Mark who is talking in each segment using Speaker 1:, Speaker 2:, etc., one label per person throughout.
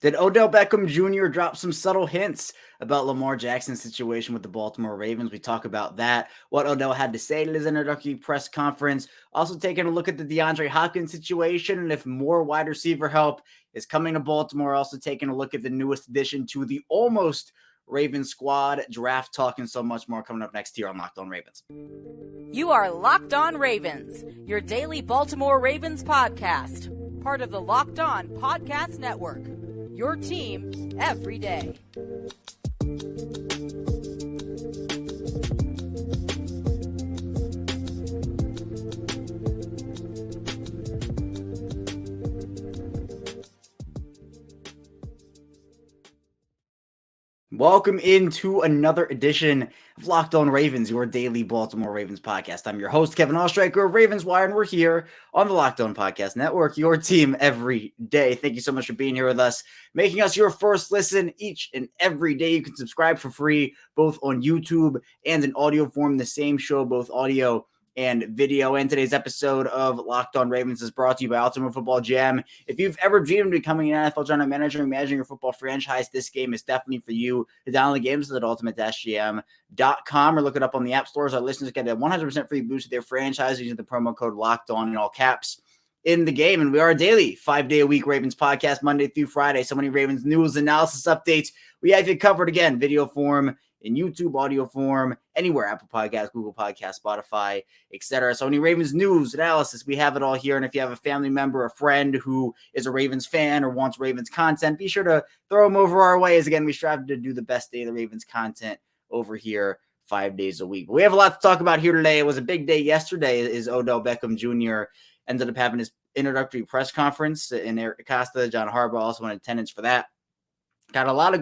Speaker 1: Did Odell Beckham Jr. drop some subtle hints about Lamar Jackson's situation with the Baltimore Ravens? We talk about that, what Odell had to say at his introductory press conference. Also taking a look at the DeAndre Hopkins situation and if more wide receiver help is coming to Baltimore. Also taking a look at the newest addition to the almost Ravens squad, draft talk, and so much more coming up next here on Locked On Ravens.
Speaker 2: You are Locked On Ravens, your daily Baltimore Ravens podcast, part of the Locked On Podcast Network. Your team every day.
Speaker 1: Welcome into another edition of Locked On Ravens, your daily Baltimore Ravens podcast. I'm your host, Kevin Oestreicher of Ravens Wire, and we're here on the Locked On Podcast Network, your team every day. Thank you so much for being here with us, making us your first listen each and every day. You can subscribe for free, both on YouTube and in audio form, the same show, both audio and video. And today's episode of Locked On Ravens is brought to you by Ultimate Football Jam. If you've ever dreamed of becoming an NFL general manager and managing your football franchise, this game is definitely for you. To download the games at ultimate-gm.com or look it up on the app stores. Our listeners get a 100% free boost of their franchise using the promo code Locked On in all caps in the game. And we are a daily 5-day-a-week Ravens podcast, Monday through Friday. So many Ravens news, analysis, updates. We have you covered again, video form, in YouTube, audio form, anywhere, Apple Podcasts, Google Podcasts, Spotify, etc. So any Ravens news, analysis, we have it all here. And if you have a family member, a friend who is a Ravens fan or wants Ravens content, be sure to throw them over our way. As again, we strive to do the best day of the Ravens content over here 5 days a week. But we have a lot to talk about here today. It was a big day yesterday as Odell Beckham Jr. ended up having his introductory press conference, and Eric Acosta, John Harbaugh also in attendance for that. Got a lot of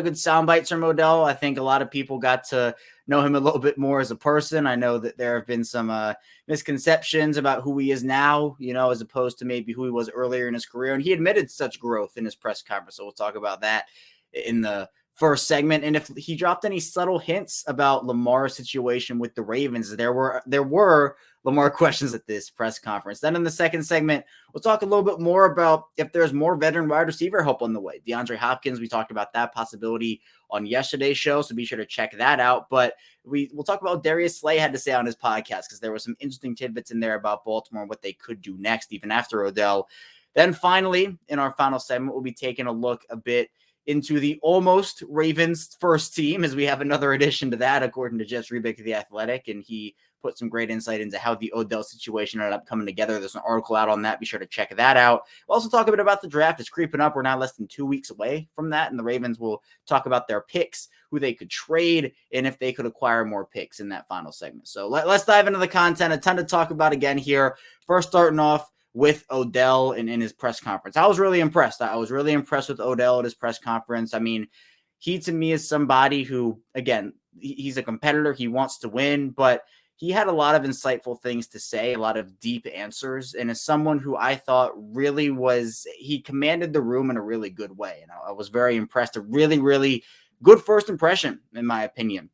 Speaker 1: good sound bites from Odell. I think a lot of people got to know him a little bit more as a person. I know that there have been some misconceptions about who he is now, as opposed to maybe who he was earlier in his career. And he admitted such growth in his press conference. So we'll talk about that in the first segment. And if he dropped any subtle hints about Lamar's situation with the Ravens, there were Lamar questions at this press conference. Then in the second segment, we'll talk a little bit more about if there's more veteran wide receiver help on the way. DeAndre Hopkins, we talked about that possibility on yesterday's show, so be sure to check that out. But we'll talk about what Darius Slay had to say on his podcast, because there were some interesting tidbits in there about Baltimore and what they could do next, even after Odell. Then finally, in our final segment, we'll be taking a look a bit into the almost Ravens first team, as we have another addition to that, according to Jess Rebick of The Athletic, and he put some great insight into how the Odell situation ended up coming together. There's an article out on that. Be sure to check that out. We'll also talk a bit about the draft. It's creeping up. We're now less than 2 weeks away from that, and the Ravens will talk about their picks, who they could trade, and if they could acquire more picks in that final segment. So let's dive into the content. A ton to talk about again here. First, starting off with Odell and in his press conference. I was really impressed. I was really impressed with Odell at his press conference. I mean, he to me is somebody who, again, he's a competitor. He wants to win, but he had a lot of insightful things to say, a lot of deep answers, and as someone who I thought really he commanded the room in a really good way. And I was very impressed. A really, really good first impression, in my opinion,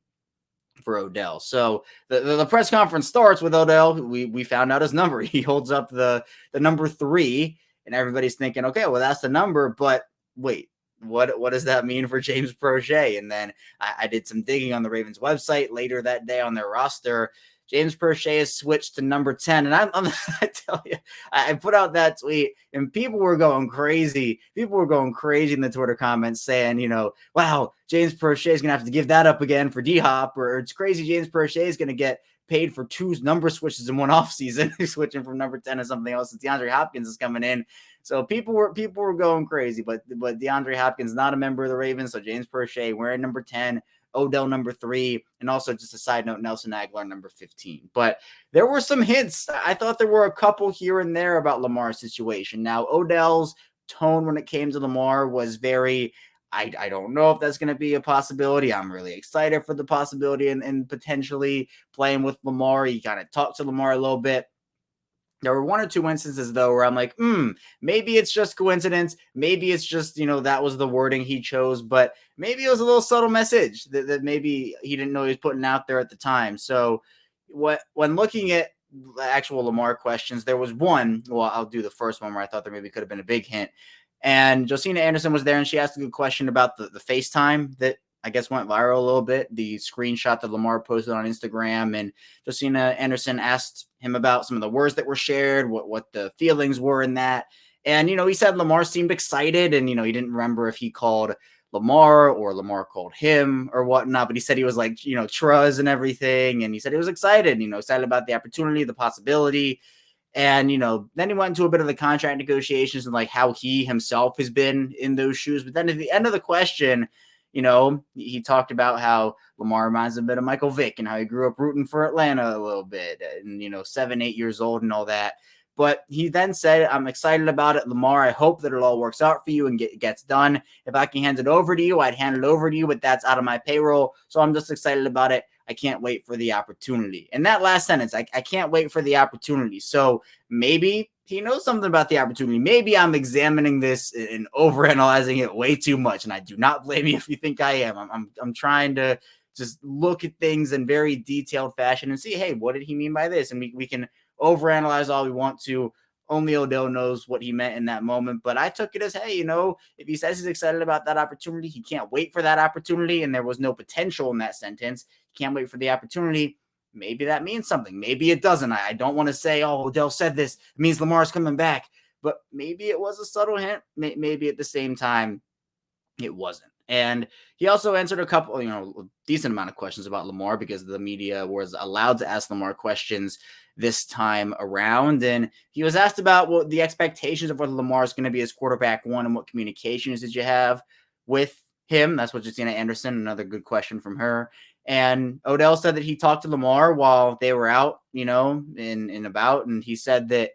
Speaker 1: for Odell. So the press conference starts with Odell. We found out his number. He holds up the number 3, and everybody's thinking, okay, well, that's the number, but wait, what does that mean for James Prochet? And then I did some digging on the Ravens website later that day on their roster. James Prochet is switched to number 10. And I tell you, I put out that tweet and people were going crazy. People were going crazy in the Twitter comments saying, wow, James Prochet is going to have to give that up again for D-Hop, or it's crazy James Prochet is going to get paid for 2 number switches in one offseason, switching from number 10 to something else. DeAndre Hopkins is coming in. So people were going crazy, but DeAndre Hopkins not a member of the Ravens. So James Prochet wearing number 10, Odell number 3, and also just a side note, Nelson Aguilar number 15. But there were some hints. I thought there were a couple here and there about Lamar's situation. Now, Odell's tone when it came to Lamar was very, I don't know if that's going to be a possibility. I'm really excited for the possibility and potentially playing with Lamar. He kind of talked to Lamar a little bit. There were 1 or 2 instances, though, where I'm like, maybe it's just coincidence. Maybe it's just, that was the wording he chose. But maybe it was a little subtle message that maybe he didn't know he was putting out there at the time. So when looking at the actual Lamar questions, there was one. Well, I'll do the first one where I thought there maybe could have been a big hint. And Josina Anderson was there, and she asked a good question about the FaceTime that I guess went viral a little bit, the screenshot that Lamar posted on Instagram. And Josina Anderson asked him about some of the words that were shared, what the feelings were in that. And, he said Lamar seemed excited, and, he didn't remember if he called Lamar or Lamar called him or whatnot, but he said he was like, truz and everything. And he said he was excited, excited about the opportunity, the possibility. And, then he went into a bit of the contract negotiations and like how he himself has been in those shoes. But then at the end of the question, he talked about how Lamar reminds him a bit of Michael Vick and how he grew up rooting for Atlanta a little bit and, 7, 8 years old and all that. But he then said, I'm excited about it, Lamar. I hope that it all works out for you and gets done. If I can hand it over to you, I'd hand it over to you, but that's out of my payroll. So I'm just excited about it. I can't wait for the opportunity. And that last sentence, I can't wait for the opportunity. So maybe he knows something about the opportunity. Maybe I'm examining this and overanalyzing it way too much. And I do not blame you if you think I am. I'm trying to just look at things in very detailed fashion and see, hey, what did he mean by this? And we can overanalyze all we want to. Only Odell knows what he meant in that moment. But I took it as, hey, if he says he's excited about that opportunity, he can't wait for that opportunity, and there was no potential in that sentence. He can't wait for the opportunity. Maybe that means something. Maybe it doesn't. I don't want to say, oh, Odell said this. It means Lamar's coming back. But maybe it was a subtle hint. Maybe at the same time, it wasn't. And he also answered a couple, a decent amount of questions about Lamar because the media was allowed to ask Lamar questions this time around. And he was asked about what the expectations of what Lamar is going to be as quarterback one and what communications did you have with him. That's what Josina Anderson, another good question from her. And Odell said that he talked to Lamar while they were out, in about, and he said that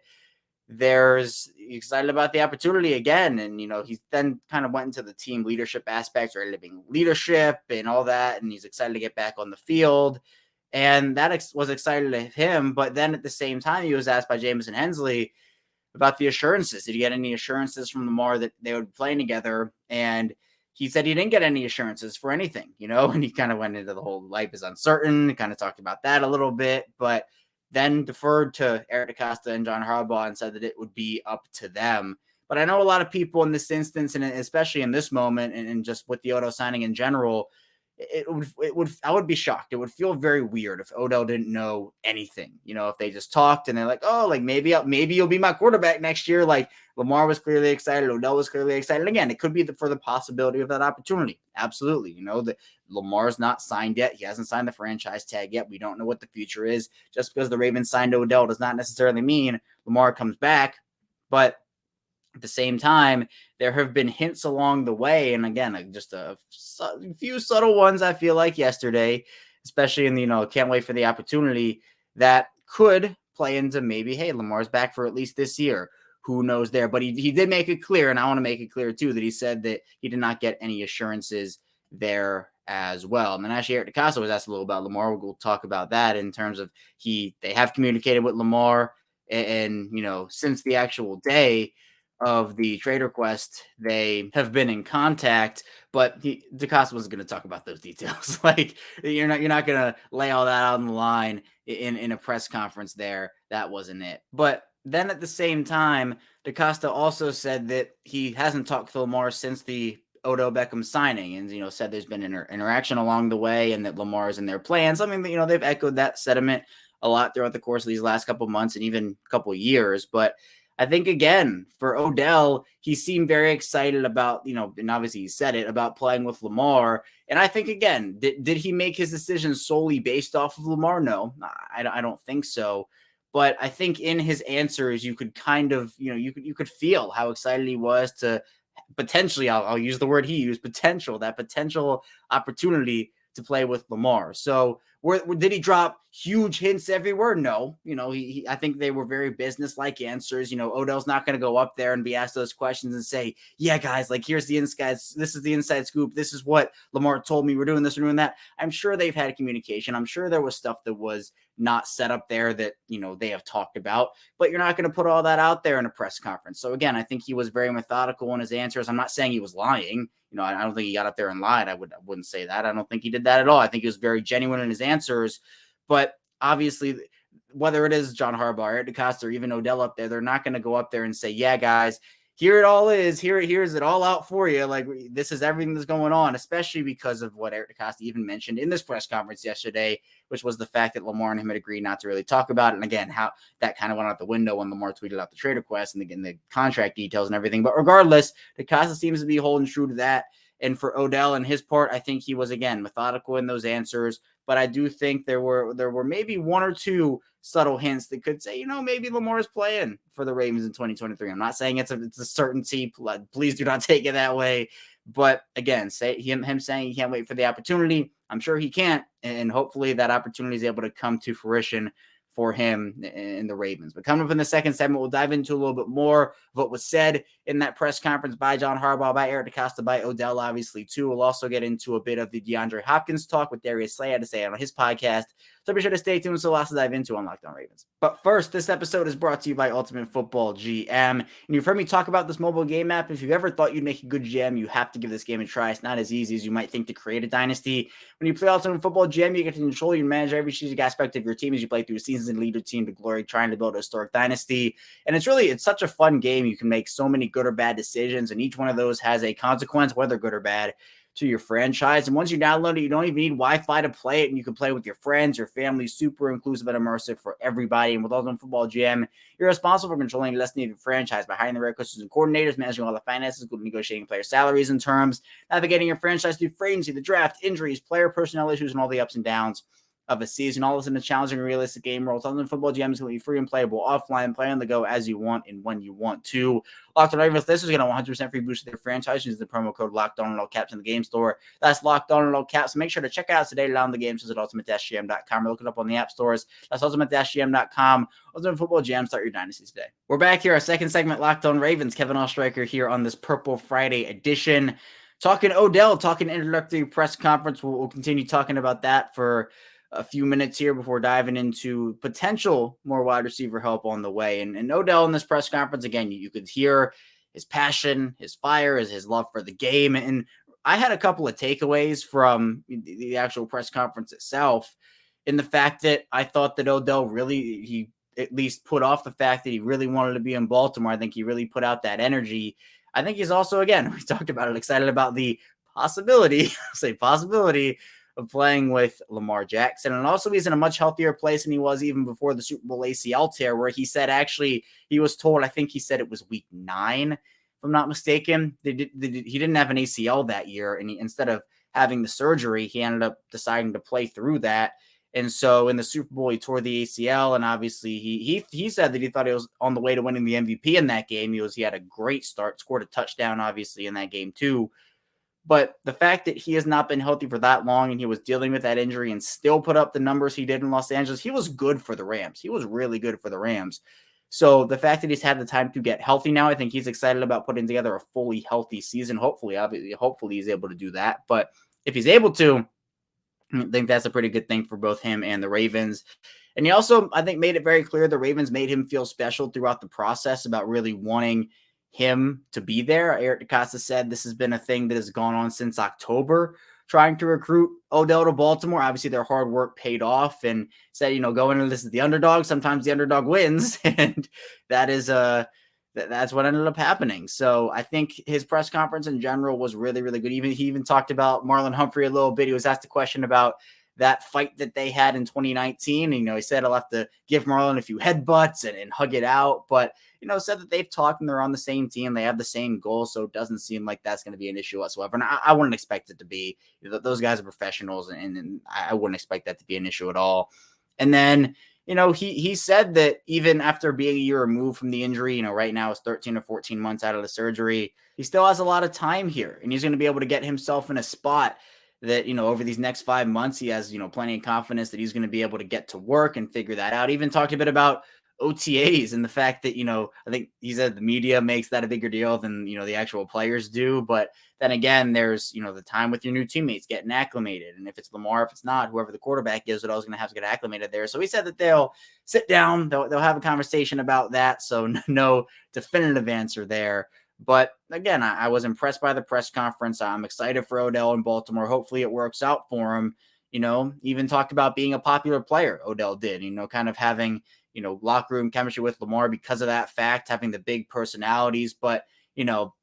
Speaker 1: there's excited about the opportunity again. And, he then kind of went into the team leadership aspects, right? Living leadership and all that. And he's excited to get back on the field. And that was excited to him. But then at the same time, he was asked by Jameson Hensley about the assurances. Did he get any assurances from Lamar that they would be playing together? And he said he didn't get any assurances for anything, and he kind of went into the whole life is uncertain, kind of talked about that a little bit, but then deferred to Eric DeCosta and John Harbaugh and said that it would be up to them. But I know a lot of people in this instance, and especially in this moment, and just with the Odell signing in general, I would be shocked. It would feel very weird if Odell didn't know anything. If they just talked and they're like, oh, like maybe you'll be my quarterback next year. Like Lamar was clearly excited, Odell was clearly excited. And again, it could be for the possibility of that opportunity. Absolutely. That Lamar's not signed yet. He hasn't signed the franchise tag yet. We don't know what the future is. Just because the Ravens signed Odell does not necessarily mean Lamar comes back. But at the same time, there have been hints along the way. And again, just a few subtle ones, I feel like yesterday, especially in the, can't wait for the opportunity, that could play into maybe, hey, Lamar's back for at least this year. Who knows there? But he did make it clear, and I want to make it clear too, that he said that he did not get any assurances there as well. And then actually Eric DeCosta was asked a little about Lamar. We'll talk about that in terms of they have communicated with Lamar and since the actual day of the trade request, they have been in contact, but DeCosta wasn't going to talk about those details. Like you're not going to lay all that out on the line in a press conference there. That wasn't it. But then at the same time, DeCosta also said that he hasn't talked to Lamar since the Odell Beckham signing and, said there's been interaction along the way and that Lamar is in their plans. I mean, they've echoed that sentiment a lot throughout the course of these last couple of months and even a couple of years. But I think, again, for Odell, he seemed very excited about, and obviously he said it, about playing with Lamar. And I think, again, did he make his decision solely based off of Lamar? No, I don't think so. But I think in his answers, you could kind of, you could feel how excited he was to potentially, I'll use the word he used, that potential opportunity to play with Lamar. So did he drop huge hints everywhere? No. I think they were very business-like answers. Odell's not going to go up there and be asked those questions and say, yeah, guys, like here's the inside. This is the inside scoop. This is what Lamar told me. We're doing this, we're doing that. I'm sure they've had communication. I'm sure there was stuff that was not set up there that, they have talked about, but you're not going to put all that out there in a press conference. So again, I think he was very methodical in his answers. I'm not saying he was lying. I don't think he got up there and lied. I wouldn't say that. I don't think he did that at all. I think he was very genuine in his answers, but obviously whether it is John Harbaugh, Eric DeCosta, or even Odell up there, they're not going to go up there and say, yeah, guys, here it all is. Here's it all out for you. Like, this is everything that's going on, especially because of what Eric DeCosta even mentioned in this press conference yesterday, which was the fact that Lamar and him had agreed not to really talk about it. And again, how that kind of went out the window when Lamar tweeted out the trade request and again, the contract details and everything. But regardless, DeCosta seems to be holding true to that. And for Odell and his part, I think he was, again, methodical in those answers. But I do think there were maybe one or two subtle hints that could say, maybe Lamar is playing for the Ravens in 2023. I'm not saying it's a certainty. Please do not take it that way. But again, him saying he can't wait for the opportunity. I'm sure he can't. And hopefully that opportunity is able to come to fruition for him in the Ravens. But coming up in the second segment, we'll dive into a little bit more of what was said in that press conference by John Harbaugh, by Eric DeCosta, by Odell, obviously, too. We'll also get into a bit of the DeAndre Hopkins talk with Darius Slay had to say on his podcast. So be sure to stay tuned. So lots to dive into on Locked On Ravens. But first, this episode is brought to you by Ultimate Football GM. And you've heard me talk about this mobile game app. If you've ever thought you'd make a good GM, you have to give this game a try. It's not as easy as you might think to create a dynasty. When you play Ultimate Football GM, you get to control and manage every strategic aspect of your team as you play through seasons and lead your team to glory, trying to build a historic dynasty. And it's such a fun game. You can make so many good or bad decisions, and each one of those has a consequence, whether good or bad, to your franchise. And once you download it, you don't even need Wi-Fi to play it, and you can play with your friends, your family. Super inclusive and immersive for everybody. And with Ultimate Football GM, you're responsible for controlling the destiny of your franchise by hiring the right coaches and coordinators, managing all the finances, including negotiating player salaries and terms, navigating your franchise through free agency, the draft, injuries, player personnel issues, and all the ups and downs of a season. All this in a challenging and realistic game world. Ultimate Football GM is completely free and playable offline. Play on the go as you want and when you want to. Locked On Ravens, this is going to 100% free boost to their franchise. Use the promo code Locked On all caps in the game store. That's Locked On all caps. Make sure to check it out today. Down the game says at ultimate-gm.com or look it up on the app stores. That's ultimate-gm.com. Ultimate Football GM. Start your dynasty today. We're back here. Our second segment, Locked On Ravens. Kevin Oestreicher here on this Purple Friday edition. Talking Odell, talking introductory press conference. We'll continue talking about that for a few minutes here before diving into potential more wide receiver help on the way. And Odell in this press conference, again, you could hear his passion, his fire, his love for the game. And I had a couple of takeaways from the actual press conference itself, in the fact that I thought that Odell he at least put off the fact that he really wanted to be in Baltimore. I think he really put out that energy. I think he's also, again, we talked about it, excited about the possibility of playing with Lamar Jackson. And also he's in a much healthier place than he was even before the Super Bowl ACL tear, where he said, actually, he was told, I think he said it was week 9, if I'm not mistaken. He didn't have an ACL that year. And instead of having the surgery, he ended up deciding to play through that. And so in the Super Bowl, he tore the ACL. And obviously he said that he thought he was on the way to winning the MVP in that game. He had a great start, scored a touchdown, obviously, in that game too. But the fact that he has not been healthy for that long and he was dealing with that injury and still put up the numbers he did in Los Angeles, he was good for the Rams. He was really good for the Rams. So the fact that he's had the time to get healthy now, I think he's excited about putting together a fully healthy season. Hopefully he's able to do that. But if he's able to, I think that's a pretty good thing for both him and the Ravens. And he also, I think, made it very clear the Ravens made him feel special throughout the process about really wanting him to be there. Eric DeCosta said this has been a thing that has gone on since October, trying to recruit Odell to Baltimore. Obviously, their hard work paid off, and said, going into this as the underdog, sometimes the underdog wins, and that's what ended up happening. So I think his press conference in general was really, really good. He even talked about Marlon Humphrey a little bit. He was asked a question about that fight that they had in 2019. And, he said, I'll have to give Marlon a few headbutts and hug it out. But, said that they've talked and they're on the same team. They have the same goal. So it doesn't seem like that's going to be an issue whatsoever. And I wouldn't expect it to be. Those guys are professionals, and I wouldn't expect that to be an issue at all. And then, he said that even after being a year removed from the injury, right now it's 13 or 14 months out of the surgery, he still has a lot of time here. And he's going to be able to get himself in a spot that, over these next 5 months, he has, plenty of confidence that he's going to be able to get to work and figure that out. Even talked a bit about OTAs and the fact that, I think he said the media makes that a bigger deal than, the actual players do. But then again, there's, the time with your new teammates getting acclimated. And if it's Lamar, if it's not, whoever the quarterback is, Odell's going to have to get acclimated there. So he said that they'll sit down, they'll have a conversation about that. So no definitive answer there. But again, I was impressed by the press conference. I'm excited for Odell in Baltimore. Hopefully it works out for him. Even talked about being a popular player, Odell did, kind of having, locker room chemistry with Lamar because of that fact, having the big personalities. But,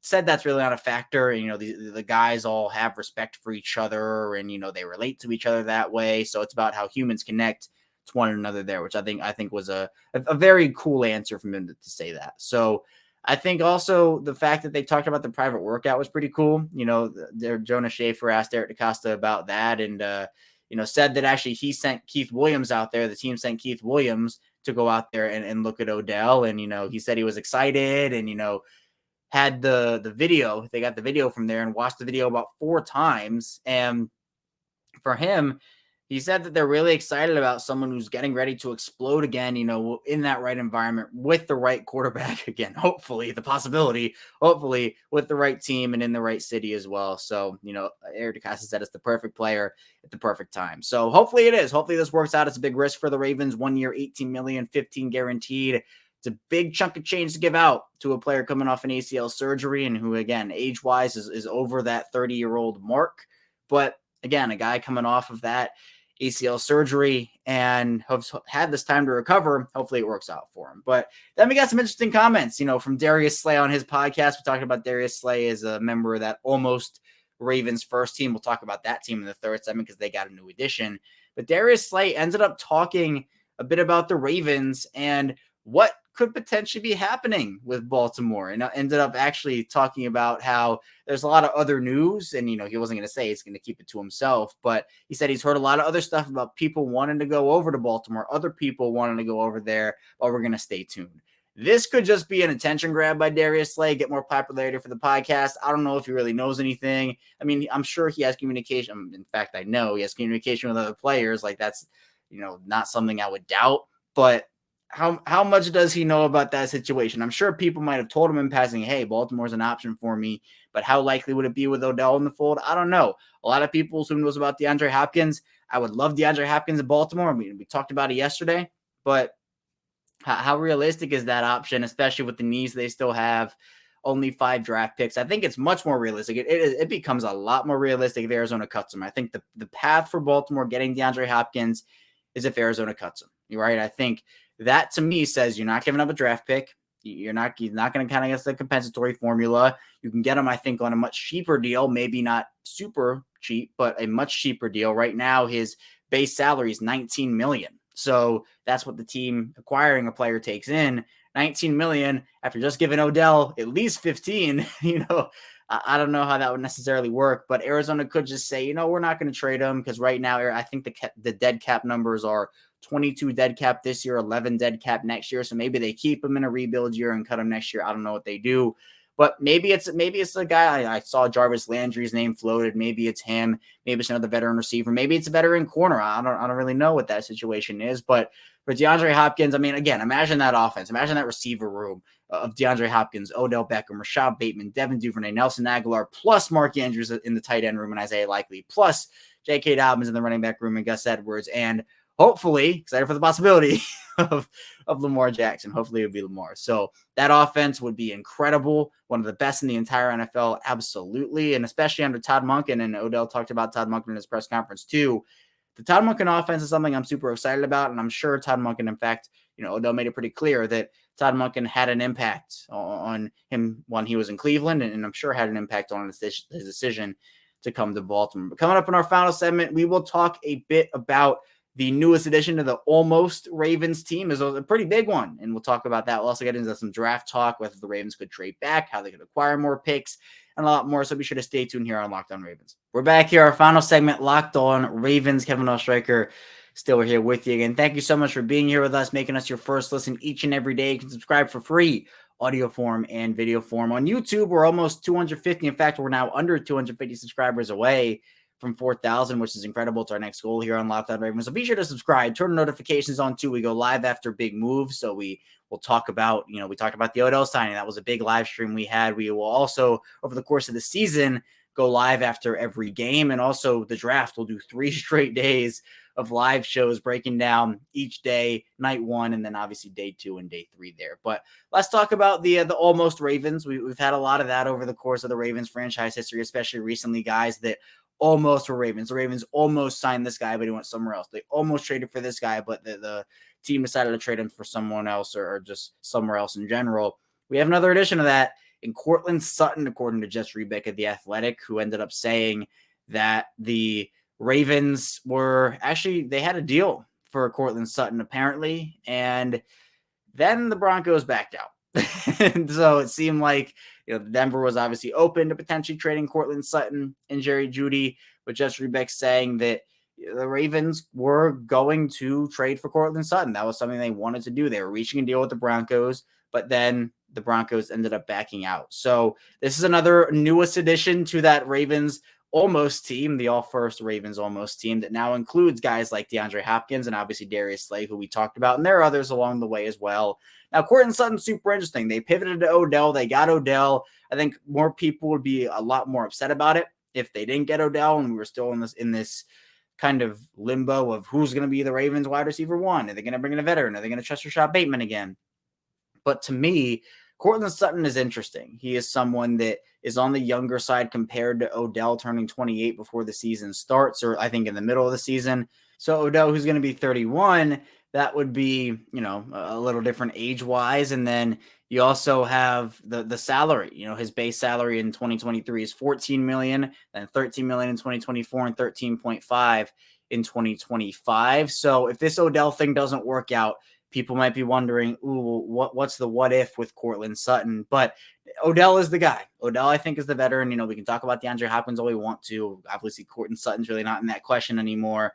Speaker 1: said that's really not a factor. And, the guys all have respect for each other and, they relate to each other that way. So it's about how humans connect to one another there, which I think was a very cool answer from him to say that. So I think also the fact that they talked about the private workout was pretty cool. Jonah Schaefer asked Eric DeCosta about that and, said that actually he sent Keith Williams out there. The team sent Keith Williams to go out there and look at Odell. And, he said he was excited and, had the video. They got the video from there and watched the video about 4 times. And for him, he said that they're really excited about someone who's getting ready to explode again, in that right environment with the right quarterback again. Hopefully, with the right team and in the right city as well. So, Eric DeCosta said it's the perfect player at the perfect time. So hopefully it is. Hopefully this works out. It's a big risk for the Ravens. 1 year, $18 million, 15 guaranteed. It's a big chunk of change to give out to a player coming off an ACL surgery and who, again, age-wise is over that 30-year-old mark. But again, a guy coming off of that ACL surgery and has had this time to recover. Hopefully it works out for him. But then we got some interesting comments, from Darius Slay on his podcast. We're talking about Darius Slay as a member of that almost Ravens first team. We'll talk about that team in the third segment because they got a new addition. But Darius Slay ended up talking a bit about the Ravens and what could potentially be happening with Baltimore, and ended up actually talking about how there's a lot of other news, and he wasn't going to say, he's going to keep it to himself, but he said he's heard a lot of other stuff about people wanting to go over to Baltimore, other people wanting to go over there, but we're going to stay tuned. This could just be an attention grab by Darius Slay, get more popularity for the podcast. I don't know if he really knows anything. I mean, I'm sure he has communication. In fact, I know he has communication with other players. Like that's, not something I would doubt, but how much does he know about that situation? I'm sure people might have told him in passing, hey, Baltimore's an option for me, but how likely would it be with Odell in the fold? I don't know. A lot of people assume it was about DeAndre Hopkins. I would love DeAndre Hopkins in Baltimore. I mean, we talked about it yesterday, but how realistic is that option, especially with the needs they still have? Only 5 draft picks. I think it's much more realistic. It becomes a lot more realistic if Arizona cuts him. I think the path for Baltimore getting DeAndre Hopkins is if Arizona cuts him. You're right. I think that to me says you're not giving up a draft pick. You're not going to kind of get the compensatory formula. You can get him, I think, on a much cheaper deal, maybe not super cheap, but a much cheaper deal. Right now, his base salary is $19 million. So that's what the team acquiring a player takes in. $19 million after just giving Odell at least 15, I don't know how that would necessarily work, but Arizona could just say, we're not going to trade him because right now I think the dead cap numbers are 22 dead cap this year, 11 dead cap next year. So maybe they keep him in a rebuild year and cut him next year. I don't know what they do, but maybe it's the guy. I saw Jarvis Landry's name floated. Maybe it's him. Maybe it's another veteran receiver. Maybe it's a veteran corner. I don't really know what that situation is, but for DeAndre Hopkins, I mean, again, imagine that offense. Imagine that receiver room of DeAndre Hopkins, Odell Beckham, Rashad Bateman, Devin Duvernay, Nelson Aguilar, plus Mark Andrews in the tight end room and Isaiah Likely, plus J.K. Dobbins in the running back room and Gus Edwards, and hopefully, excited for the possibility of Lamar Jackson. Hopefully it would be Lamar. So that offense would be incredible. One of the best in the entire NFL, absolutely, and especially under Todd Monken, and Odell talked about Todd Monken in his press conference too. The Todd Monken offense is something I'm super excited about, and I'm sure Todd Monken, in fact, Odell made it pretty clear that Todd Monken had an impact on him when he was in Cleveland, and I'm sure had an impact on his decision to come to Baltimore. But coming up in our final segment, we will talk a bit about the newest addition to the almost Ravens team. Is a pretty big one, and we'll talk about that. We'll also get into some draft talk, whether the Ravens could trade back, how they could acquire more picks, and a lot more. So be sure to stay tuned here on Locked On Ravens. We're back here, our final segment, Locked On Ravens. Kevin Oestreicher still here with you again. Thank you so much for being here with us, making us your first listen each and every day. You can subscribe for free, audio form and video form. On YouTube, we're almost 250. In fact, we're now under 250 subscribers away from 4,000, which is incredible. It's our next goal here on Locked On Ravens. So be sure to subscribe, turn notifications on too. We go live after big moves. So we will talk about, we talked about the Odell signing. That was a big live stream we had. We will also, over the course of the season, go live after every game. And also the draft, we'll do 3 straight days of live shows breaking down each day, night 1, and then obviously day 2 and day 3 there. But let's talk about the almost Ravens. We've had a lot of that over the course of the Ravens franchise history, especially recently, guys that almost were Ravens. The Ravens almost signed this guy, but he went somewhere else. They almost traded for this guy, but the team decided to trade him for someone else or just somewhere else in general. We have another edition of that And Cortland Sutton, according to Jess Rebeck of The Athletic, who ended up saying that the Ravens they had a deal for Cortland Sutton apparently, and then the Broncos backed out. And so it seemed like Denver was obviously open to potentially trading Cortland Sutton and Jerry Jeudy, but Jess Rebeck saying that the Ravens were going to trade for Cortland Sutton. That was something they wanted to do. They were reaching a deal with the Broncos, but then the Broncos ended up backing out. So this is another newest addition to that Ravens almost team, the all-first Ravens almost team that now includes guys like DeAndre Hopkins and obviously Darius Slay, who we talked about, and there are others along the way as well. Now, Cortland Sutton's super interesting. They pivoted to Odell. They got Odell. I think more people would be a lot more upset about it if they didn't get Odell and we were still in this kind of limbo of who's going to be the Ravens wide receiver one. Are they going to bring in a veteran? Are they going to trust Rashad Bateman again? But to me, Cortland Sutton is interesting. He is someone that is on the younger side compared to Odell turning 28 before the season starts, or I think in the middle of the season. So Odell, who's going to be 31, that would be, a little different age-wise. And then you also have the salary. His base salary in 2023 is $14 million, then $13 million in 2024, and $13.5 in 2025. So if this Odell thing doesn't work out, people might be wondering, what's the what if with Cortland Sutton? But Odell is the guy. Odell, I think, is the veteran. We can talk about DeAndre Hopkins all we want to. Obviously, Cortland Sutton's really not in that question anymore.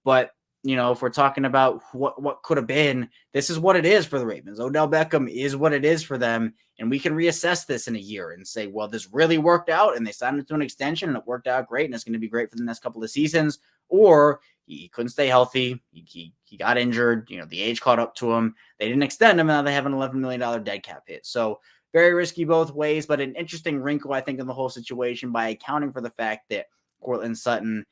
Speaker 1: But, if we're talking about what could have been, this is what it is for the Ravens. Odell Beckham is what it is for them. And we can reassess this in a year and say, well, this really worked out and they signed him to an extension and it worked out great and it's going to be great for the next couple of seasons. Or he couldn't stay healthy. He got injured. The age caught up to him. They didn't extend him. And now they have an $11 million dead cap hit. So very risky both ways, but an interesting wrinkle, I think, in the whole situation by accounting for the fact that Cortland Sutton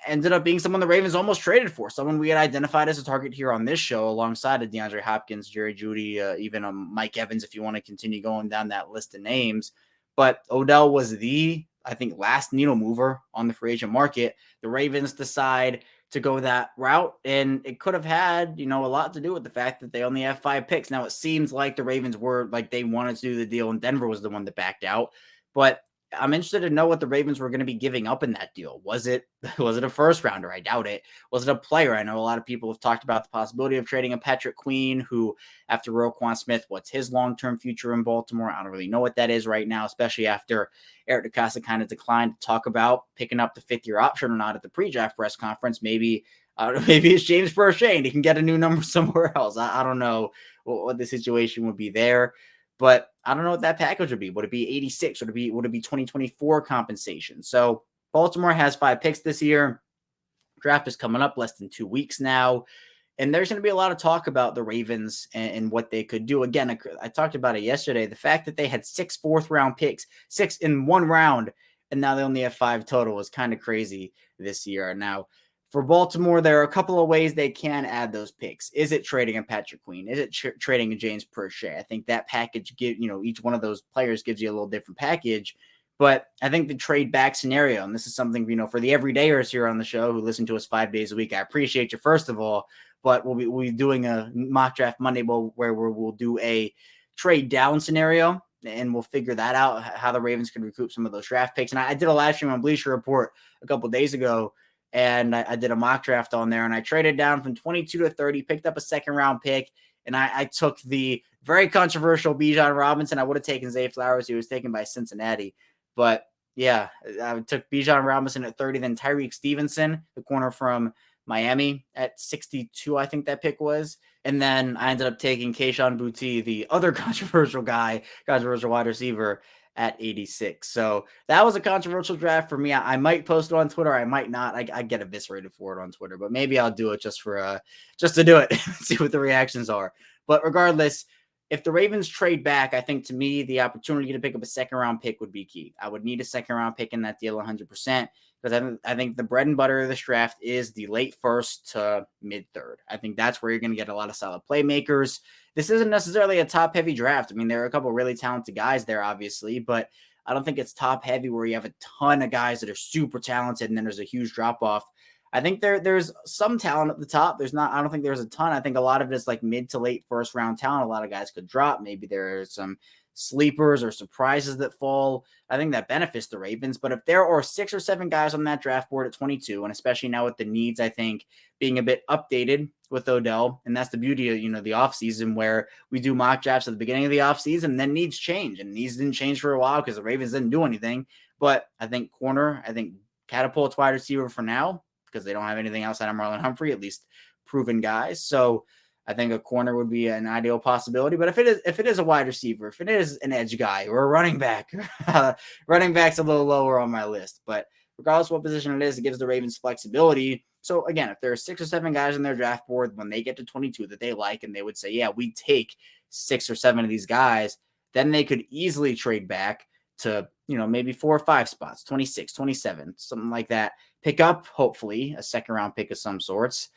Speaker 1: ended up being someone the Ravens almost traded for, someone we had identified as a target here on this show alongside of DeAndre Hopkins, Jerry Jeudy, even Mike Evans, if you want to continue going down that list of names. But Odell was the, I think, last needle mover on the free agent market. The Ravens decide to go that route, and it could have had, a lot to do with the fact that they only have 5 picks. Now, it seems like the Ravens were like they wanted to do the deal, and Denver was the one that backed out. But I'm interested to know what the Ravens were going to be giving up in that deal. Was it a first rounder? I doubt it. Was it a player? I know a lot of people have talked about the possibility of trading a Patrick Queen, who after Roquan Smith, what's his long-term future in Baltimore? I don't really know what that is right now, especially after Eric DeCosta kind of declined to talk about picking up the 5th-year option or not at the pre-draft press conference. Maybe it's James Prochet and he can get a new number somewhere else. I don't know what the situation would be there. But I don't know what that package would be. Would it be 86? Would it be 2024 compensation? So Baltimore has 5 picks this year. Draft is coming up less than 2 weeks now. And there's going to be a lot of talk about the Ravens and what they could do. Again, I talked about it yesterday. The fact that they had 6 4th-round picks, 6 in one round, and now they only have 5 total is kind of crazy this year. Now, for Baltimore, there are a couple of ways they can add those picks. Is it trading a Patrick Queen? Is it trading a James Prochet? I think that package each one of those players gives you a little different package. But I think the trade back scenario, and this is something, for the everydayers here on the show who listen to us 5 days a week, I appreciate you, first of all. But we'll be doing a mock draft Monday where we'll do a trade down scenario, and we'll figure that out, how the Ravens can recoup some of those draft picks. And I did a live stream on Bleacher Report a couple of days ago, and I did a mock draft on there, and I traded down from 22 to 30, picked up a 2nd-round pick, and I took the very controversial Bijan Robinson. I would have taken Zay Flowers. He was taken by Cincinnati. But, yeah, I took Bijan Robinson at 30, then Tyreek Stevenson, the corner from Miami, at 62, I think that pick was. And then I ended up taking Kayshon Boutte, the other controversial wide receiver, at 86. So that was a controversial draft for me. I might post it on Twitter. I might not. I get eviscerated for it on Twitter, but maybe I'll do it just to do it, see what the reactions are. But regardless, if the Ravens trade back, I think to me, the opportunity to pick up a 2nd-round pick would be key. I would need a 2nd-round pick in that deal 100%, because I think the bread and butter of this draft is the late 1st to mid-3rd. I think that's where you're going to get a lot of solid playmakers. This isn't necessarily a top-heavy draft. I mean, there are a couple of really talented guys there, obviously, but I don't think it's top-heavy where you have a ton of guys that are super talented and then there's a huge drop-off. I think there's some talent at the top. I don't think there's a ton. I think a lot of it is like mid to late 1st-round talent. A lot of guys could drop. Maybe there's some sleepers or surprises that fall, I think that benefits the Ravens. But if there are 6 or 7 guys on that draft board at 22, and especially now with the needs, I think, being a bit updated with Odell, and that's the beauty of, the offseason where we do mock drafts at the beginning of the offseason, and then needs change. And needs didn't change for a while because the Ravens didn't do anything. But I think catapults wide receiver for now because they don't have anything outside of Marlon Humphrey, at least proven guys. So I think a corner would be an ideal possibility. But if it is a wide receiver, if it is an edge guy or a running back, running back's a little lower on my list. But regardless of what position it is, it gives the Ravens flexibility. So again, if there are 6 or 7 guys on their draft board when they get to 22 that they like, and they would say, yeah, we take 6 or 7 of these guys, then they could easily trade back to, maybe 4 or 5 spots, 26, 27, something like that. Pick up, hopefully, a second round pick of some sorts,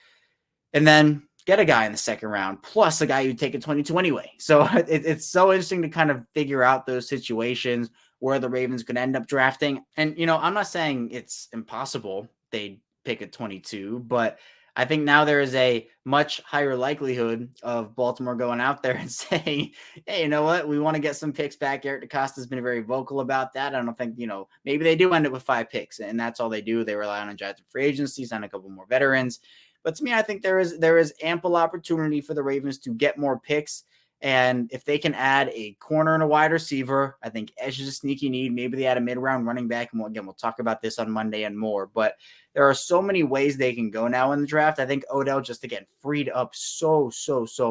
Speaker 1: and then get a guy in the second round, plus a guy you'd take at 22 anyway. So it's so interesting to kind of figure out those situations where the Ravens could end up drafting. And, I'm not saying it's impossible they'd pick at 22, but I think now there is a much higher likelihood of Baltimore going out there and saying, hey, you know what? We want to get some picks back. Eric DeCosta has been very vocal about that. I don't think, maybe they do end up with 5 picks, and that's all they do. They rely on undrafted free agency, sign a couple more veterans. But to me, I think there is ample opportunity for the Ravens to get more picks. And if they can add a corner and a wide receiver, I think edge is a sneaky need. Maybe they add a mid-round running back. And we'll talk about this on Monday and more. But there are so many ways they can go now in the draft. I think Odell just, again, freed up so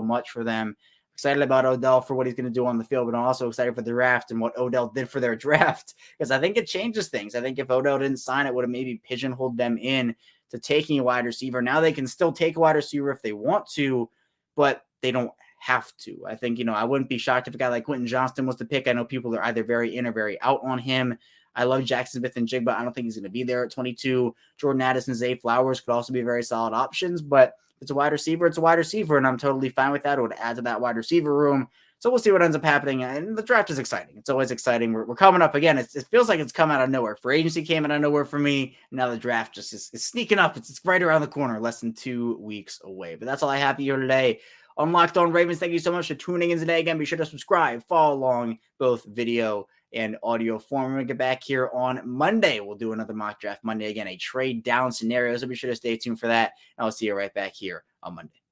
Speaker 1: much for them. Excited about Odell for what he's going to do on the field, but I'm also excited for the draft and what Odell did for their draft, because I think it changes things. I think if Odell didn't sign, it would have maybe pigeonholed them in to taking a wide receiver. Now they can still take a wide receiver if they want to, but they don't have to. I think, I wouldn't be shocked if a guy like Quentin Johnston was the pick. I know people are either very in or very out on him. I love Jackson Smith and Jigba. I don't think he's going to be there at 22. Jordan Addison, Zay Flowers could also be very solid options, but if it's a wide receiver, it's a wide receiver, and I'm totally fine with that. It would add to that wide receiver room. So we'll see what ends up happening. And the draft is exciting. It's always exciting. We're coming up again. It feels like it's come out of nowhere. Free agency came out of nowhere for me. Now the draft just is sneaking up. It's right around the corner, less than 2 weeks away. But that's all I have here today on Locked On Ravens. Thank you so much for tuning in today. Again, be sure to subscribe, follow along, both video and audio form. When we get back here on Monday, we'll do another mock draft Monday. Again, a trade down scenario. So be sure to stay tuned for that. And I'll see you right back here on Monday.